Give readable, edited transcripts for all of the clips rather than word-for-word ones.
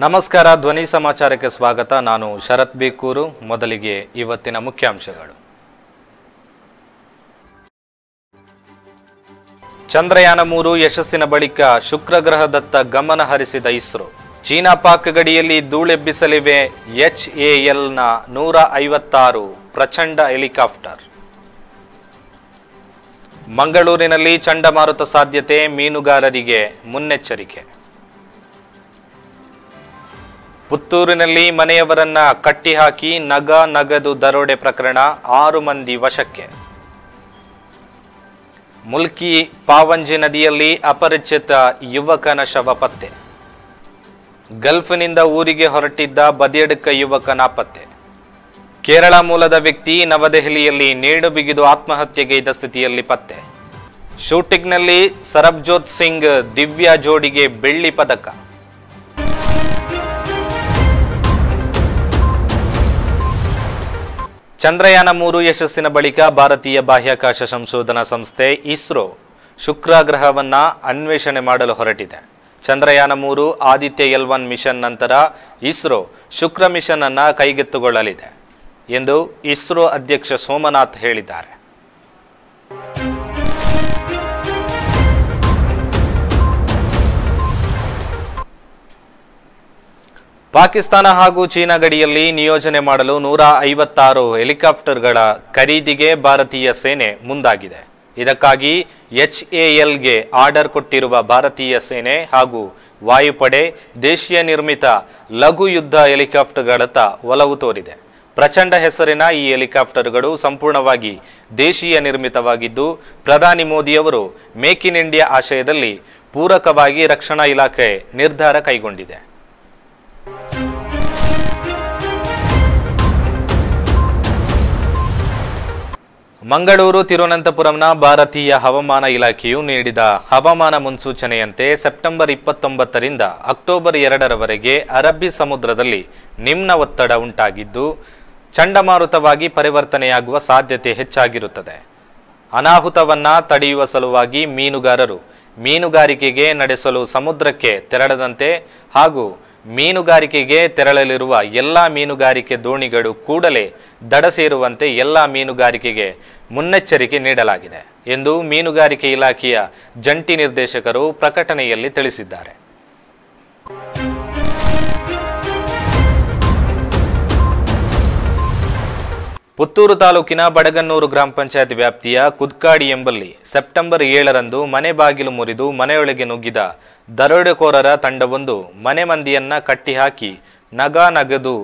ನಮಸ್ಕಾರ, ಧ್ವನಿ ಸಮಾಚಾರಕ್ಕೆ ಸ್ವಾಗತ. ನಾನು ಶರತ್ ಬೇಕೂರು. ಮೊದಲಿಗೆ ಇವತ್ತಿನ ಮುಖ್ಯಾಂಶಗಳು. ಚಂದ್ರಯಾನ 3 ಯಶಸ್ಸಿನ ಬಳಿಕ ಶುಕ್ರ ಗ್ರಹದತ್ತ ಗಮನ ಹರಿಸಿದ ಇಸ್ರೋ. ಚೀನಾ ಪಾಕ್ ಗಡಿಯಲ್ಲಿ ಧೂಳೆಬ್ಬಿಸಲಿವೆ HALನ 156 ಪ್ರಚಂಡ ಹೆಲಿಕಾಪ್ಟರ್. ಮಂಗಳೂರಿನಲ್ಲಿ ಚಂಡಮಾರುತ ಸಾಧ್ಯತೆ, ಮೀನುಗಾರರಿಗೆ ಮುನ್ನೆಚ್ಚರಿಕೆ. ಪುತ್ತೂರಿನಲ್ಲಿ ಮನೆಯವರನ್ನ ಕಟ್ಟಿಹಾಕಿ ನಗದು ದರೋಡೆ ಪ್ರಕರಣ, 6 ಮಂದಿ ವಶಕ್ಕೆ. ಮುಲ್ಕಿ ಪಾವಂಜಿ ನದಿಯಲ್ಲಿ ಅಪರಿಚಿತ ಯುವಕನ ಶವ ಪತ್ತೆ. ಗಲ್ಫ್ನಿಂದ ಊರಿಗೆ ಹೊರಟಿದ್ದ ಬದಿಯಡ್ಕ ಯುವಕ ನಾಪತ್ತೆ. ಕೇರಳ ಮೂಲದ ವ್ಯಕ್ತಿ ನವದೆಹಲಿಯಲ್ಲಿ ನೇಣು ಬಿಗಿದು ಆತ್ಮಹತ್ಯೆಗೈದ ಸ್ಥಿತಿಯಲ್ಲಿ ಪತ್ತೆ. ಶೂಟಿಂಗ್ನಲ್ಲಿ ಸರಬ್ಜೋತ್ ಸಿಂಗ್ ದಿವ್ಯಾ ಜೋಡಿಗೆ ಬೆಳ್ಳಿ ಪದಕ. ಚಂದ್ರಯಾನ 3 ಯಶಸ್ಸಿನ ಬಳಿಕ ಭಾರತೀಯ ಬಾಹ್ಯಾಕಾಶ ಸಂಶೋಧನಾ ಸಂಸ್ಥೆ ಇಸ್ರೋ ಶುಕ್ರ ಗ್ರಹವನ್ನ ಅನ್ವೇಷಣೆ ಮಾಡಲು ಹೊರಟಿದೆ. ಚಂದ್ರಯಾನ 3 ಆದಿತ್ಯ L1 ಮಿಷನ್ ನಂತರ ಇಸ್ರೋ ಶುಕ್ರ ಮಿಷನ್ ಅನ್ನು ಕೈಗೆತ್ತಿಕೊಳ್ಳಲಿದೆ ಎಂದು ಇಸ್ರೋ ಅಧ್ಯಕ್ಷ ಸೋಮನಾಥ್ ಹೇಳಿದ್ದಾರೆ. ಪಾಕಿಸ್ತಾನ ಹಾಗೂ ಚೀನಾ ಗಡಿಯಲ್ಲಿ ನಿಯೋಜನೆ ಮಾಡಲು 156 ಹೆಲಿಕಾಪ್ಟರ್ಗಳ ಖರೀದಿಗೆ ಭಾರತೀಯ ಸೇನೆ ಮುಂದಾಗಿದೆ. ಇದಕ್ಕಾಗಿ HALಗೆ ಆರ್ಡರ್ ಕೊಟ್ಟಿರುವ ಭಾರತೀಯ ಸೇನೆ ಹಾಗೂ ವಾಯುಪಡೆ ದೇಶೀಯ ನಿರ್ಮಿತ ಲಘು ಯುದ್ಧ ಹೆಲಿಕಾಪ್ಟರ್ಗಳತ್ತ ಒಲವು ತೋರಿದೆ. ಪ್ರಚಂಡ ಹೆಸರಿನ ಈ ಹೆಲಿಕಾಪ್ಟರ್ಗಳು ಸಂಪೂರ್ಣವಾಗಿ ದೇಶೀಯ ನಿರ್ಮಿತವಾಗಿದ್ದು, ಪ್ರಧಾನಿ ಮೋದಿಯವರು ಮೇಕ್ ಇನ್ ಇಂಡಿಯಾ ಆಶಯದಲ್ಲಿ ಪೂರಕವಾಗಿ ರಕ್ಷಣಾ ಇಲಾಖೆ ನಿರ್ಧಾರ ಕೈಗೊಂಡಿದೆ. ಮಂಗಳೂರು ತಿರುವನಂತಪುರಂನ ಭಾರತೀಯ ಹವಾಮಾನ ಇಲಾಖೆಯು ನೀಡಿದ ಹವಾಮಾನ ಮುನ್ಸೂಚನೆಯಂತೆ ಸೆಪ್ಟೆಂಬರ್ 29ರಿಂದ ಅಕ್ಟೋಬರ್ 2ರವರೆಗೆ ಅರಬ್ಬಿ ಸಮುದ್ರದಲ್ಲಿ ನಿಮ್ನ ಒತ್ತಡ ಉಂಟಾಗಿದ್ದು ಚಂಡಮಾರುತವಾಗಿ ಪರಿವರ್ತನೆಯಾಗುವ ಸಾಧ್ಯತೆ ಹೆಚ್ಚಾಗಿರುತ್ತದೆ. ಅನಾಹುತವನ್ನ ತಡೆಯುವ ಸಲುವಾಗಿ ಮೀನುಗಾರರು ಮೀನುಗಾರಿಕೆಗೆ ನಡೆಸಲು ಸಮುದ್ರಕ್ಕೆ ತೆರಳದಂತೆ ಹಾಗೂ ಮೀನುಗಾರಿಕೆಗೆ ತೆರಳಲಿರುವ ಎಲ್ಲ ಮೀನುಗಾರಿಕೆ ದೋಣಿಗಳು ಕೂಡಲೇ ದಡ ಸೇರುವಂತೆ ಎಲ್ಲ ಮೀನುಗಾರಿಕೆಗೆ ಮುನ್ನೆಚ್ಚರಿಕೆ ನೀಡಲಾಗಿದೆ ಎಂದು ಮೀನುಗಾರಿಕೆ ಇಲಾಖೆಯ ಜಂಟಿ ನಿರ್ದೇಶಕರು ಪ್ರಕಟಣೆಯಲ್ಲಿ ತಿಳಿಸಿದ್ದಾರೆ. ಪುತ್ತೂರು ತಾಲೂಕಿನ ಬಡಗನ್ನೂರು ಗ್ರಾಮ ಪಂಚಾಯತ್ ವ್ಯಾಪ್ತಿಯ ಕುದ್ಕಾಡಿ ಎಂಬಲ್ಲಿ ಸೆಪ್ಟೆಂಬರ್ 7ರಂದು ಮನೆ ಬಾಗಿಲು ಮುರಿದು ಮನೆಯೊಳಗೆ ನುಗ್ಗಿದ ದರೋಡೆಕೋರರ ತಂಡವೊಂದು ಮನೆ ಮಂದಿಯನ್ನ ಕಟ್ಟಿಹಾಕಿ ನಗದು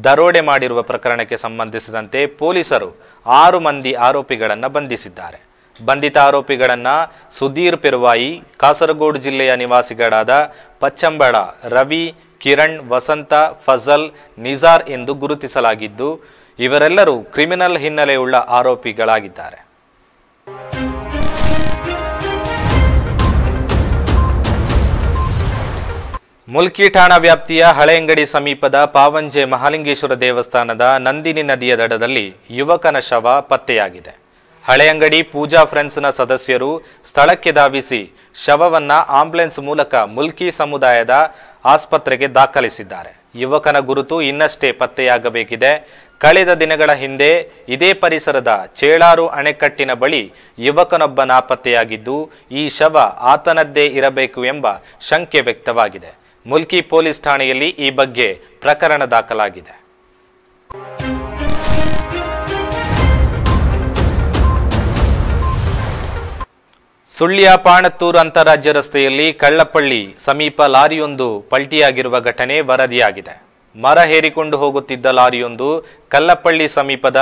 ದರೋಡೆ ಮಾಡಿರುವ ಪ್ರಕರಣಕ್ಕೆ ಸಂಬಂಧಿಸಿದಂತೆ ಪೊಲೀಸರು 6 ಮಂದಿ ಆರೋಪಿಗಳನ್ನು ಬಂಧಿಸಿದ್ದಾರೆ. ಬಂಧಿತ ಆರೋಪಿಗಳನ್ನು ಸುಧೀರ್ ಪೆರುವಾಯಿ, ಕಾಸರಗೋಡು ಜಿಲ್ಲೆಯ ನಿವಾಸಿಗಳಾದ ಪಚ್ಚಂಬಳ ರವಿ, ಕಿರಣ್, ವಸಂತ, ಫಜಲ್, ನಿಜಾರ್ ಎಂದು ಗುರುತಿಸಲಾಗಿದ್ದು ಇವರೆಲ್ಲರೂ ಕ್ರಿಮಿನಲ್ ಹಿನ್ನೆಲೆಯುಳ್ಳ ಆರೋಪಿಗಳಾಗಿದ್ದಾರೆ. ಮುಲ್ಕಿ ಠಾಣಾ ವ್ಯಾಪ್ತಿಯ ಹಳೆಯಂಗಡಿ ಸಮೀಪದ ಪಾವಂಜೆ ಮಹಾಲಿಂಗೇಶ್ವರ ದೇವಸ್ಥಾನದ ನಂದಿನಿ ನದಿಯ ದಡದಲ್ಲಿ ಯುವಕನ ಶವ ಪತ್ತೆಯಾಗಿದೆ. ಹಳೆಯಂಗಡಿ ಪೂಜಾ ಫ್ರೆಂಡ್ಸ್ನ ಸದಸ್ಯರು ಸ್ಥಳಕ್ಕೆ ಧಾವಿಸಿ ಶವವನ್ನ ಆಂಬ್ಯುಲೆನ್ಸ್ ಮೂಲಕ ಮುಲ್ಕಿ ಸಮುದಾಯದ ಆಸ್ಪತ್ರೆಗೆ ದಾಖಲಿಸಿದ್ದಾರೆ. ಯುವಕನ ಗುರುತು ಇನ್ನಷ್ಟೇ ಪತ್ತೆಯಾಗಬೇಕಿದೆ. ಕಳೆದ ದಿನಗಳ ಹಿಂದೆ ಇದೇ ಪರಿಸರದ ಚೇಳಾರು ಅಣೆಕಟ್ಟಿನ ಬಳಿ ಯುವಕನೊಬ್ಬ ನಾಪತ್ತೆಯಾಗಿದ್ದು ಈ ಶವ ಆತನದ್ದೇ ಇರಬೇಕು ಎಂಬ ಶಂಕೆ ವ್ಯಕ್ತವಾಗಿದೆ. ಮುಲ್ಕಿ ಪೊಲೀಸ್ ಠಾಣೆಯಲ್ಲಿ ಈ ಬಗ್ಗೆ ಪ್ರಕರಣ ದಾಖಲಾಗಿದೆ. ಸುಳ್ಯ ಪಾಣತ್ತೂರು ಅಂತಾರಾಜ್ಯ ರಸ್ತೆಯಲ್ಲಿ ಕಳ್ಳಪಳ್ಳಿ ಸಮೀಪ ಲಾರಿಯೊಂದು ಪಲ್ಟಿಯಾಗಿರುವ ಘಟನೆ ವರದಿಯಾಗಿದೆ. ಮರ ಹೇರಿಕೊಂಡು ಹೋಗುತ್ತಿದ್ದ ಲಾರಿಯೊಂದು ಕಲ್ಲಪಳ್ಳಿ ಸಮೀಪದ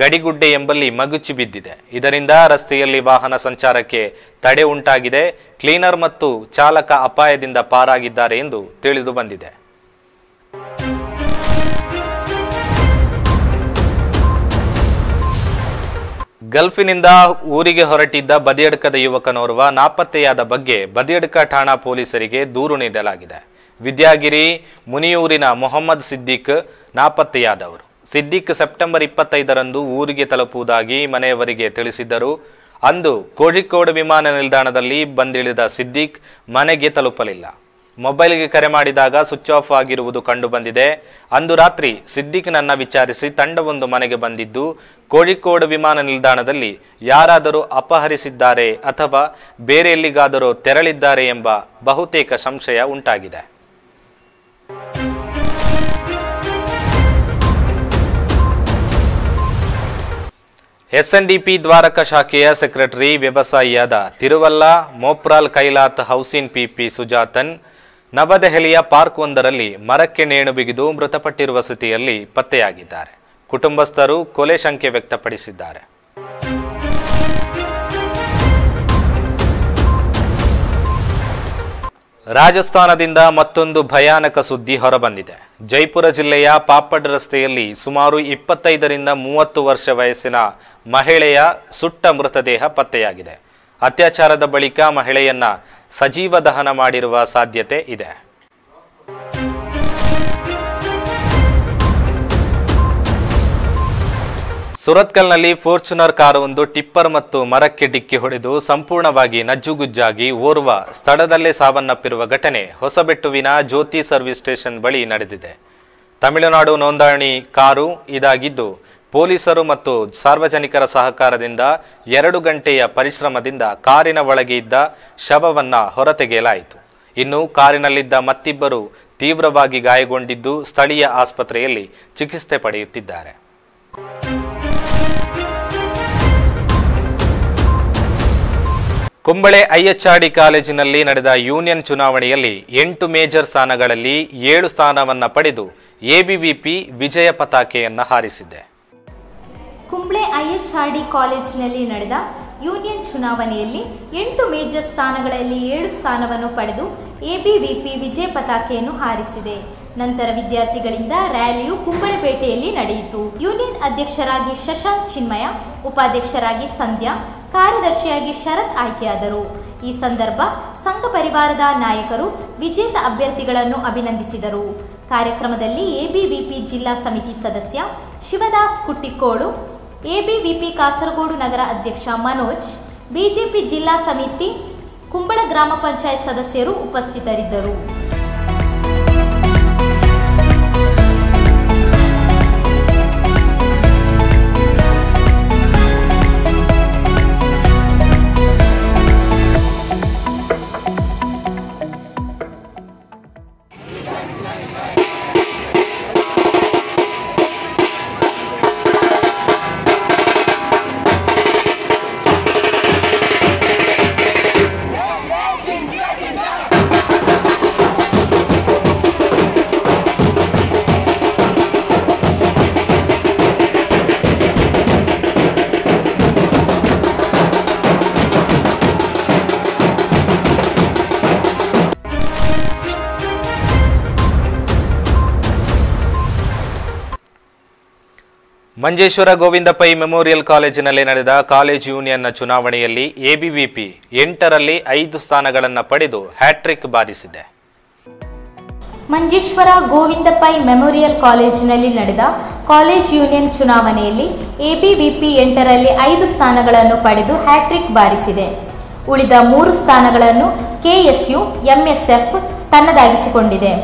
ಗಡಿಗುಡ್ಡೆ ಎಂಬಲ್ಲಿ ಮಗುಚಿ ಬಿದ್ದಿದೆ. ಇದರಿಂದ ರಸ್ತೆಯಲ್ಲಿ ವಾಹನ ಸಂಚಾರಕ್ಕೆ ತಡೆ ಉಂಟಾಗಿದೆ. ಕ್ಲೀನರ್ ಮತ್ತು ಚಾಲಕ ಅಪಾಯದಿಂದ ಪಾರಾಗಿದ್ದಾರೆ ಎಂದು ತಿಳಿದು ಬಂದಿದೆ. ಗಲ್ಫಿನಿಂದ ಊರಿಗೆ ಹೊರಟಿದ್ದ ಬದಿಯಡ್ಕದ ಯುವಕನೋರ್ವ ನಾಪತ್ತೆಯಾದ ಬಗ್ಗೆ ಬದಿಯಡ್ಕ ಠಾಣಾ ಪೊಲೀಸರಿಗೆ ದೂರು ನೀಡಲಾಗಿದೆ. ವಿದ್ಯಾಗಿರಿ ಮುನಿಯೂರಿನ ಮೊಹಮ್ಮದ್ ಸಿದ್ದಿಕ್ ನಾಪತ್ತೆಯಾದವರು. ಸಿದ್ದಿಕ್ ಸೆಪ್ಟೆಂಬರ್ 25ರಂದು ಊರಿಗೆ ತಲುಪುವುದಾಗಿ ಮನೆಯವರಿಗೆ ತಿಳಿಸಿದ್ದರು. ಅಂದು ಕೋಳಿಕೋಡು ವಿಮಾನ ನಿಲ್ದಾಣದಲ್ಲಿ ಬಂದಿಳಿದ ಸಿದ್ದಿಕ್ ಮನೆಗೆ ತಲುಪಲಿಲ್ಲ. ಮೊಬೈಲ್ಗೆ ಕರೆ ಮಾಡಿದಾಗ ಸ್ವಿಚ್ ಆಫ್ ಆಗಿರುವುದು ಕಂಡುಬಂದಿದೆ. ಅಂದು ರಾತ್ರಿ ಸಿದ್ದಿಕ್ನನ್ನ ವಿಚಾರಿಸಿ ತಂಡವೊಂದು ಮನೆಗೆ ಬಂದಿದ್ದು ಕೋಳಿಕೋಡು ವಿಮಾನ ನಿಲ್ದಾಣದಲ್ಲಿ ಯಾರಾದರೂ ಅಪಹರಿಸಿದ್ದಾರೆ ಅಥವಾ ಬೇರೆ ಎಲ್ಲಿಗಾದರೂ ತೆರಳಿದ್ದಾರೆ ಎಂಬ ಬಹುತೇಕ ಸಂಶಯ ಉಂಟಾಗಿದೆ. ಎಸ್ಎನ್ಡಿಪಿ ದ್ವಾರಕ ಶಾಖೆಯ ಸೆಕ್ರೆಟರಿ ವ್ಯವಸಾಯಿಯಾದ ತಿರುವಲ್ಲ ಮೋಪ್ರಾಲ್ ಕೈಲಾತ್ ಹೌಸಿನ್ ಪಿಪಿ ಸುಜಾತನ್ ನವದೆಹಲಿಯ ಪಾರ್ಕ್ ಒಂದರಲ್ಲಿ ಮರಕ್ಕೆ ನೇಣು ಬಿಗಿದು ಮೃತಪಟ್ಟಿರುವ ಸ್ಥಿತಿಯಲ್ಲಿ ಪತ್ತೆಯಾಗಿದ್ದಾರೆ. ಕುಟುಂಬಸ್ಥರು ಕೊಲೆ ಶಂಕೆ ವ್ಯಕ್ತಪಡಿಸಿದ್ದಾರೆ. ರಾಜಸ್ಥಾನದಿಂದ ಮತ್ತೊಂದು ಭಯಾನಕ ಸುದ್ದಿ ಹೊರಬಂದಿದೆ. ಜೈಪುರ ಜಿಲ್ಲೆಯ ಪಾಪಡ್ ರಸ್ತೆಯಲ್ಲಿ ಸುಮಾರು 25ರಿಂದ 30 ವರ್ಷ ವಯಸ್ಸಿನ ಮಹಿಳೆಯ ಸುಟ್ಟ ಮೃತದೇಹ ಪತ್ತೆಯಾಗಿದೆ. ಅತ್ಯಾಚಾರದ ಬಳಿಕ ಮಹಿಳೆಯನ್ನ ಸಜೀವ ದಹನ ಮಾಡಿರುವ ಸಾಧ್ಯತೆ ಇದೆ. ಸುರತ್ಕಲ್ನಲ್ಲಿ ಫಾರ್ಚುನರ್ ಕಾರೊಂದು ಟಿಪ್ಪರ್ ಮತ್ತು ಮರಕ್ಕೆ ಡಿಕ್ಕಿ ಹೊಡೆದು ಸಂಪೂರ್ಣವಾಗಿ ನಜ್ಜುಗುಜ್ಜಾಗಿ ಓರ್ವ ಸ್ಥಳದಲ್ಲೇ ಸಾವನ್ನಪ್ಪಿರುವ ಘಟನೆ ಹೊಸಬೆಟ್ಟುವಿನ ಜ್ಯೋತಿ ಸರ್ವಿಸ್ ಸ್ಟೇಷನ್ ಬಳಿ ನಡೆದಿದೆ. ತಮಿಳುನಾಡು ನೋಂದಣಿ ಕಾರು ಇದಾಗಿದ್ದು ಪೊಲೀಸರು ಮತ್ತು ಸಾರ್ವಜನಿಕರ ಸಹಕಾರದಿಂದ 2 ಗಂಟೆಯ ಪರಿಶ್ರಮದಿಂದ ಕಾರಿನ ಒಳಗೆ ಇದ್ದ ಶವವನ್ನ ಹೊರತೆಗೆಯಲಾಯಿತು. ಇನ್ನು ಕಾರಿನಲ್ಲಿದ್ದ ಮತ್ತಿಬ್ಬರು ತೀವ್ರವಾಗಿ ಗಾಯಗೊಂಡಿದ್ದು ಸ್ಥಳೀಯ ಆಸ್ಪತ್ರೆಯಲ್ಲಿ ಚಿಕಿತ್ಸೆ ಪಡೆಯುತ್ತಿದ್ದಾರೆ. ಕುಂಬಳೆ ಐಎಚ್ಆರ್ಡಿ ಕಾಲೇಜಿನಲ್ಲಿ ನಡೆದ ಯೂನಿಯನ್ ಚುನಾವಣೆಯಲ್ಲಿ 8 ಮೇಜರ್ ಸ್ಥಾನಗಳಲ್ಲಿ 7 ಸ್ಥಾನವನ್ನು ಪಡೆದು ಎಬಿವಿಪಿ ವಿಜಯ ಪತಾಕೆಯನ್ನು ಹಾರಿಸಿದೆ. ಕುಂಬಳೆ ಐಎಚ್ಆರ್ಡಿ ಕಾಲೇಜಿನಲ್ಲಿ ನಡೆದ ಯೂನಿಯನ್ ಚುನಾವಣೆಯಲ್ಲಿ 8 ಮೇಜರ್ ಸ್ಥಾನಗಳಲ್ಲಿ 7 ಸ್ಥಾನವನ್ನು ಪಡೆದು ಎಬಿವಿಪಿ ವಿಜಯ ಪತಾಕೆಯನ್ನು ಹಾರಿಸಿದೆ. ನಂತರ ವಿದ್ಯಾರ್ಥಿಗಳಿಂದ ರ್ಯಾಲಿಯು ಕುಂಬಳೆಪೇಟೆಯಲ್ಲಿ ನಡೆಯಿತು. ಯೂನಿಯನ್ ಅಧ್ಯಕ್ಷರಾಗಿ ಶಶಾಂಕ್ ಚಿನ್ಮಯ, ಉಪಾಧ್ಯಕ್ಷರಾಗಿ ಸಂಧ್ಯಾ, ಕಾರ್ಯದರ್ಶಿಯಾಗಿ ಶರತ್ ಆಯ್ಕೆಯಾದರು. ಈ ಸಂದರ್ಭ ಸಂಘ ಪರಿವಾರದ ನಾಯಕರು ವಿಜೇತ ಅಭ್ಯರ್ಥಿಗಳನ್ನು ಅಭಿನಂದಿಸಿದರು. ಕಾರ್ಯಕ್ರಮದಲ್ಲಿ ಎಬಿವಿಪಿ ಜಿಲ್ಲಾ ಸಮಿತಿ ಸದಸ್ಯ ಶಿವದಾಸ್ ಕುಟ್ಟಿಕೋಡು, ಎಬಿವಿಪಿ ಕಾಸರಗೋಡು ನಗರ ಅಧ್ಯಕ್ಷ ಮನೋಜ್, ಬಿಜೆಪಿ ಜಿಲ್ಲಾ ಸಮಿತಿ ಕುಂಬಳ ಗ್ರಾಮ ಪಂಚಾಯತ್ ಸದಸ್ಯರು ಉಪಸ್ಥಿತರಿದ್ದರು. ಮಂಜೇಶ್ವರ ಗೋವಿಂದ ಪೈ ಮೆಮೋರಿಯಲ್ ಕಾಲೇಜಿನಲ್ಲಿ ನಡೆದ ಕಾಲೇಜ್ ಯೂನಿಯನ್ನ ಚುನಾವಣೆಯಲ್ಲಿ ಎಬಿವಿಪಿ 8ರಲ್ಲಿ 5 ಸ್ಥಾನಗಳನ್ನು ಪಡೆದು ಹ್ಯಾಟ್ರಿಕ್ ಬಾರಿಸಿದೆ. ಮಂಜೇಶ್ವರ ಗೋವಿಂದ ಪೈ ಮೆಮೋರಿಯಲ್ ಕಾಲೇಜಿನಲ್ಲಿ ನಡೆದ ಕಾಲೇಜ್ ಯೂನಿಯನ್ ಚುನಾವಣೆಯಲ್ಲಿ ಎಬಿವಿಪಿ 8ರಲ್ಲಿ 5 ಸ್ಥಾನಗಳನ್ನು ಪಡೆದು ಹ್ಯಾಟ್ರಿಕ್ ಬಾರಿಸಿದೆ. ಉಳಿದ 3 ಸ್ಥಾನಗಳನ್ನು ಕೆಎಸ್ಯು ಎಂಎಸ್ಎಫ್ ತನ್ನದಾಗಿಸಿಕೊಂಡಿದೆ.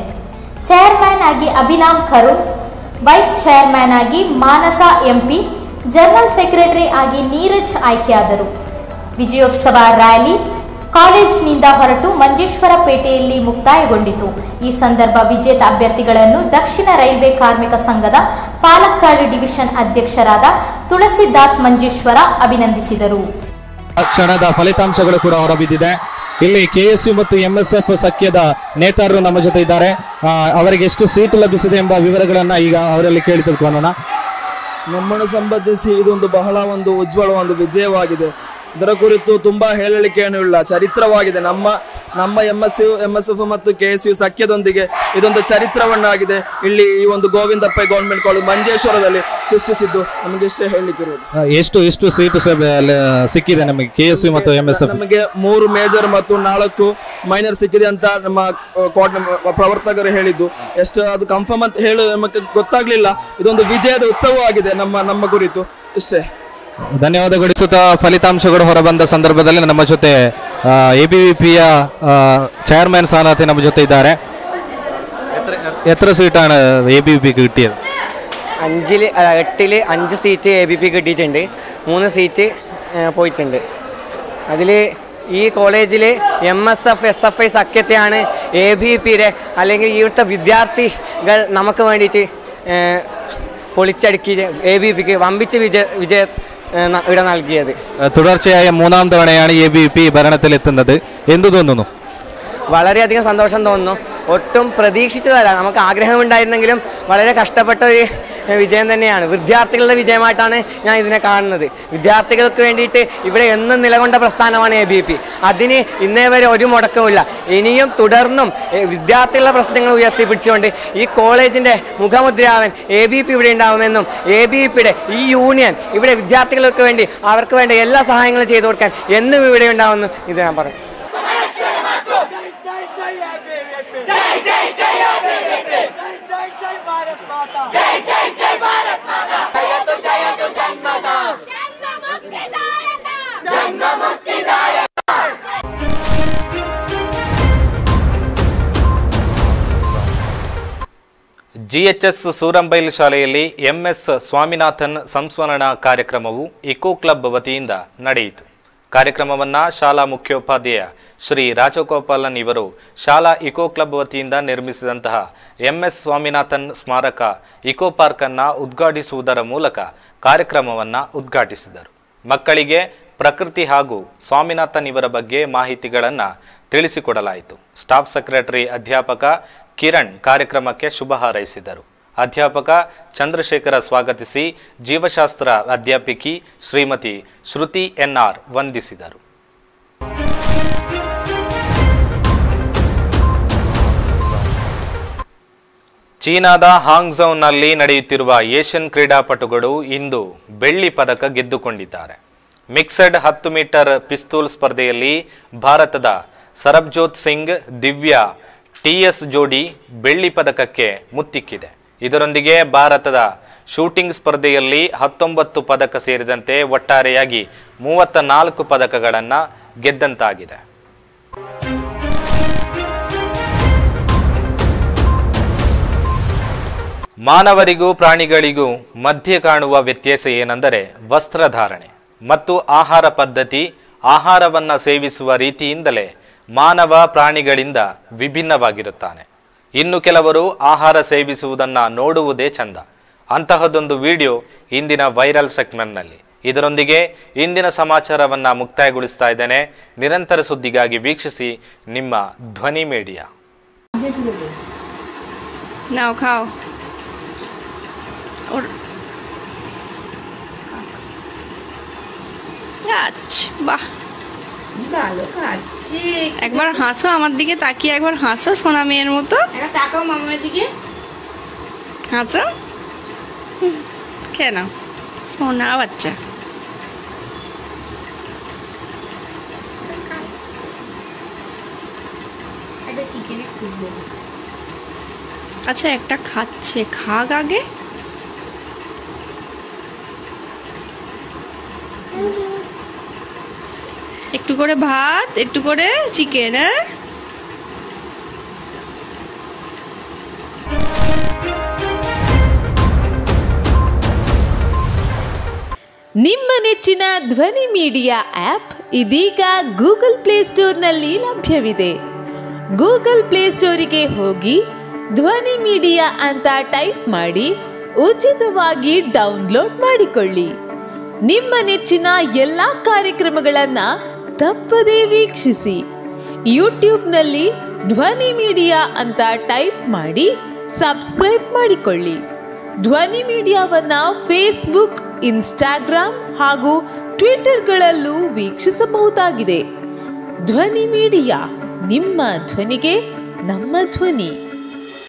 ಚೇರ್ಮನ್ ಆಗಿ ಅಭಿನಾಮ್ ಕರುಣ್, ವೈಸ್ ಚೇರ್ಮನ್ ಆಗಿ ಮಾನಸ ಎಂಪಿ, ಜನರಲ್ ಸೆಕ್ರೆಟರಿ ಆಗಿ ನೀರಜ್ ಆಯ್ಕೆಯಾದರು. ವಿಜಯೋತ್ಸವ ರ್ಯಾಲಿ ಕಾಲೇಜಿನಿಂದ ಹೊರಟು ಮಂಜೇಶ್ವರ ಪೇಟೆಯಲ್ಲಿ ಮುಕ್ತಾಯಗೊಂಡಿತು. ಈ ಸಂದರ್ಭ ವಿಜೇತ ಅಭ್ಯರ್ಥಿಗಳನ್ನು ದಕ್ಷಿಣ ರೈಲ್ವೆ ಕಾರ್ಮಿಕ ಸಂಘದ ಪಾಲಕ್ಕಾಡ್ ಡಿವಿಷನ್ ಅಧ್ಯಕ್ಷರಾದ ತುಳಸಿದಾಸ್ ಮಂಜೇಶ್ವರ ಅಭಿನಂದಿಸಿದರು. ಕ್ಷಣದ ಫಲಿತಾಂಶಗಳು ಕೂಡ ಹೊರಬಿದ್ದಿದೆ. ಇಲ್ಲಿ ಕೆಎಸ್ಯು ಮತ್ತು ಎಂಎಸ್ಎಫ್ ಸಖ್ಯದ ನೇತಾರರು ನಮ್ಮ ಜೊತೆ ಇದ್ದಾರೆ. ಅವರಿಗೆ ಎಷ್ಟು ಸೀಟು ಲಭಿಸಿದೆ ಎಂಬ ವಿವರಗಳನ್ನ ಈಗ ಅವರಲ್ಲಿ ಕೇಳಿ ತಿಳ್ಕೊಳ್ಳೋಣ. ನಮ್ಮನ್ನು ಸಂಬಂಧಿಸಿ ಇದೊಂದು ಬಹಳ ಉಜ್ವಲ ವಿಜಯವಾಗಿದೆ. ಇದರ ಕುರಿತು ತುಂಬಾ ಹೇಳಲಿಕ್ಕೇನೂ ಇಲ್ಲ, ಚರಿತ್ರವಾಗಿದೆ. ನಮ್ಮ ಎಂಎಸ್ಎಫ್ ಮತ್ತು ಕೆಎಸ್ಯು ಸಖ್ಯದೊಂದಿಗೆ ಇದೊಂದು ಚರಿತ್ರವನ್ನಾಗಿದೆ ಇಲ್ಲಿ ಈ ಗೋವಿಂದ ಪೈ ಗೌರ್ಮೆಂಟ್ ಕಾಲೇಜ್ ಮಂಜೇಶ್ವರದಲ್ಲಿ ಸೃಷ್ಟಿಸಿದ್ದು. ನಮಗೆ ಇಷ್ಟೇ ಹೇಳಲಿಕ್ಕಿರೋದು. ಎಷ್ಟು ಸೀಟು ಸಿಕ್ಕಿದೆ ನಮಗೆ ಕೆಎಸ್ಯು ಮತ್ತು ಎಂಎಸ್ಎಫ್? ನಮಗೆ 3 ಮೇಜರ್ ಮತ್ತು 4 ಮೈನರ್ ಸಿಕ್ಕಿದೆ ಅಂತ ನಮ್ಮ ಪ್ರವರ್ತಕರು ಹೇಳಿದ್ದು. ಎಷ್ಟು ಅದು ಕನ್ಫರ್ಮ್ ಅಂತ ಹೇಳಿ ನಮಗೆ ಗೊತ್ತಾಗ್ಲಿಲ್ಲ. ಇದೊಂದು ವಿಜಯದ ಉತ್ಸವವಾಗಿದೆ ನಮ್ಮ ಕುರಿತು. ಇಷ್ಟೇ. ಧನ್ಯವಾದಗಳು. ಫಲಿತಾಂಶಗಳು ಹೊರಬಂದ ಸಂದರ್ಭದಲ್ಲಿ ನಮ್ಮ ಜೊತೆ ABVPಯ ചെയർമാൻ സ്ഥാനാർത്ഥി ನಮ್ಮ ಜೊತೆ ಇದ್ದಾರೆ. എത്ര സീറ്റാണ് ABVP കിട്ടിയത്? 8 സീറ്റ് ABVP കിട്ടിയിട്ടുണ്ട്, 3 സീറ്റ് പോയിട്ടുണ്ട്. അതിൽ ഈ കോളേജിൽ MSF SFI സഖ്യത്തെയാണ് ABVPയുടെ അല്ലെങ്കിൽ ഇവിടുത്തെ വിദ്യാർത്ഥികൾ നമുക്ക് വേണ്ടിയിട്ട് പൊളിച്ചടുക്കി ABVPക്ക് വമ്പിച്ച വിജയം ഇവിടെ നൽകിയത്. തുടർച്ചയായ 3ാം തവണയാണ് ABVP ഭരണത്തിലെത്തുന്നത്. എന്തു തോന്നുന്നു? വളരെയധികം സന്തോഷം തോന്നുന്നു. ഒട്ടും പ്രതീക്ഷിച്ചതല്ല, നമുക്ക് ആഗ്രഹമുണ്ടായിരുന്നെങ്കിലും വളരെ കഷ്ടപ്പെട്ട ഒരു വിജയം തന്നെയാണ്. വിദ്യാർത്ഥികളുടെ വിജയമായിട്ടാണ് ഞാൻ ഇതിനെ കാണുന്നത്. വിദ്യാർത്ഥികൾക്ക് വേണ്ടിയിട്ട് ഇവിടെ എന്നും നിലകൊണ്ട പ്രസ്ഥാനമാണ് ABVP. അതിന് ഇന്നേ വരെ ഒരു മുടക്കമില്ല. ഇനിയും തുടർന്നും വിദ്യാർത്ഥികളുടെ പ്രശ്നങ്ങൾ ഉയർത്തിപ്പിടിച്ചുകൊണ്ട് ഈ കോളേജിൻ്റെ മുഖമുദ്രയാവാൻ ABVP ഇവിടെ ഉണ്ടാവുമെന്നും ABVPയുടെ ഈ യൂണിയൻ ഇവിടെ വിദ്യാർത്ഥികൾക്ക് വേണ്ടി അവർക്ക് വേണ്ട എല്ലാ സഹായങ്ങളും ചെയ്തു കൊടുക്കാൻ എന്നും ഇവിടെ ഉണ്ടാവുമെന്നും ഇത് ഞാൻ പറയും. GHS ಸೂರಂಬೈಲ್ ಶಾಲೆಯಲ್ಲಿ MS ಸ್ವಾಮಿನಾಥನ್ ಸಂಸ್ಮರಣಾ ಕಾರ್ಯಕ್ರಮವು ಇಕೋ ಕ್ಲಬ್ ವತಿಯಿಂದ ನಡೆಯಿತು. ಕಾರ್ಯಕ್ರಮವನ್ನು ಶಾಲಾ ಮುಖ್ಯೋಪಾಧ್ಯಾಯ ಶ್ರೀ ರಾಜಗೋಪಾಲನ್ ಇವರು ಶಾಲಾ ಇಕೋ ಕ್ಲಬ್ ವತಿಯಿಂದ ನಿರ್ಮಿಸಿದಂತಹ MS ಸ್ವಾಮಿನಾಥನ್ ಸ್ಮಾರಕ ಇಕೋ ಪಾರ್ಕ್ ಅನ್ನು ಉದ್ಘಾಟಿಸುವುದರ ಮೂಲಕ ಕಾರ್ಯಕ್ರಮವನ್ನು ಉದ್ಘಾಟಿಸಿದರು. ಮಕ್ಕಳಿಗೆ ಪ್ರಕೃತಿ ಹಾಗೂ ಸ್ವಾಮಿನಾಥನ್ ಇವರ ಬಗ್ಗೆ ಮಾಹಿತಿಗಳನ್ನು ತಿಳಿಸಿಕೊಡಲಾಯಿತು. ಸ್ಟಾಫ್ ಸೆಕ್ರೆಟರಿ ಅಧ್ಯಾಪಕ ಕಿರಣ್ ಕಾರ್ಯಕ್ರಮಕ್ಕೆ ಶುಭ ಹಾರೈಸಿದರು. ಅಧ್ಯಾಪಕ ಚಂದ್ರಶೇಖರ ಸ್ವಾಗತಿಸಿ ಜೀವಶಾಸ್ತ್ರ ಅಧ್ಯಾಪಕಿ ಶ್ರೀಮತಿ ಶ್ರುತಿ NR ವಂದಿಸಿದರು. ಚೀನಾದ ಹಾಂಗ್ಝೌನಲ್ಲಿ ನಡೆಯುತ್ತಿರುವ ಏಷ್ಯನ್ ಕ್ರೀಡಾಪಟುಗಳು ಇಂದು ಬೆಳ್ಳಿ ಪದಕ ಗೆದ್ದುಕೊಂಡಿದ್ದಾರೆ. ಮಿಕ್ಸೆಡ್ 10 ಮೀಟರ್ ಪಿಸ್ತೂಲ್ ಸ್ಪರ್ಧೆಯಲ್ಲಿ ಭಾರತದ ಸರಬ್ಜೋತ್ ಸಿಂಗ್ ದಿವ್ಯಾ TS ಜೋಡಿ ಬೆಳ್ಳಿ ಪದಕಕ್ಕೆ ಮುತ್ತಿಕ್ಕಿದೆ. ಇದರೊಂದಿಗೆ ಭಾರತದ ಶೂಟಿಂಗ್ ಸ್ಪರ್ಧೆಯಲ್ಲಿ 19 ಪದಕ ಸೇರಿದಂತೆ ಒಟ್ಟಾರೆಯಾಗಿ 34 ಪದಕಗಳನ್ನು ಗೆದ್ದಂತಾಗಿದೆ. ಮಾನವರಿಗೂ ಪ್ರಾಣಿಗಳಿಗೂ ಮಧ್ಯೆ ಕಾಣುವ ವ್ಯತ್ಯಾಸ ಏನೆಂದರೆ ವಸ್ತ್ರಧಾರಣೆ ಮತ್ತು ಆಹಾರ ಪದ್ಧತಿ. ಆಹಾರವನ್ನು ಸೇವಿಸುವ ರೀತಿಯಿಂದಲೇ ಮಾನವ ಪ್ರಾಣಿಗಳಿಂದ ವಿಭಿನ್ನವಾಗಿರುತ್ತಾನೆ. ಇನ್ನು ಕೆಲವರು ಆಹಾರ ಸೇವಿಸುವುದನ್ನು ನೋಡುವುದೇ ಚಂದ. ಅಂತಹದೊಂದು ವಿಡಿಯೋ ಇಂದಿನ ವೈರಲ್ ಸೆಗ್ಮೆಂಟ್ನಲ್ಲಿ. ಇದರೊಂದಿಗೆ ಇಂದಿನ ಸಮಾಚಾರವನ್ನು ಮುಕ್ತಾಯಗೊಳಿಸ್ತಾ ಇದ್ದೇನೆ. ನಿರಂತರ ಸುದ್ದಿಗಾಗಿ ವೀಕ್ಷಿಸಿ ನಿಮ್ಮ ಧ್ವನಿ ಮೀಡಿಯಾ. বাহ, ভালো খাচ্ছি। একবার হাসো আমার দিকে তাকিয়ে, একবার হাসো সোনা মেয়ের মতো। তাকাও মামার দিকে, হাসো। কেন সোনা বাচ্চা? আচ্ছা একটা খাচ্ছে, খাক আগে। একটু করে ভাত, একটু করে চিকেন। ನಿಮ್ಮ ನೆಚ್ಚಿನ ಧ್ವನಿ ಮೀಡಿಯಾ ಆಪ್ ಇದೀಗ ಗೂಗಲ್ ಪ್ಲೇಸ್ಟೋರ್ನಲ್ಲಿ ಲಭ್ಯವಿದೆ. ಗೂಗಲ್ ಪ್ಲೇಸ್ಟೋರಿಗೆ ಹೋಗಿ ಧ್ವನಿ ಮೀಡಿಯಾ ಅಂತ ಟೈಪ್ ಮಾಡಿ ಉಚಿತವಾಗಿ ಡೌನ್ಲೋಡ್ ಮಾಡಿಕೊಳ್ಳಿ. ನಿಮ್ಮ ನೆಚ್ಚಿನ ಎಲ್ಲ ಕಾರ್ಯಕ್ರಮಗಳನ್ನು ತಪ್ಪದೇ ವೀಕ್ಷಿಸಿ. ಯೂಟ್ಯೂಬ್ನಲ್ಲಿ ಧ್ವನಿ ಮೀಡಿಯಾ ಅಂತ ಟೈಪ್ ಮಾಡಿ ಸಬ್ಸ್ಕ್ರೈಬ್ ಮಾಡಿಕೊಳ್ಳಿ. ಧ್ವನಿ ಮೀಡಿಯಾವನ್ನು ಫೇಸ್ಬುಕ್, ಇನ್ಸ್ಟಾಗ್ರಾಮ್ ಹಾಗೂ ಟ್ವಿಟರ್ಗಳಲ್ಲೂ ವೀಕ್ಷಿಸಬಹುದಾಗಿದೆ. ಧ್ವನಿ ಮೀಡಿಯಾ, ನಿಮ್ಮ ಧ್ವನಿಗೆ ನಮ್ಮ ಧ್ವನಿ.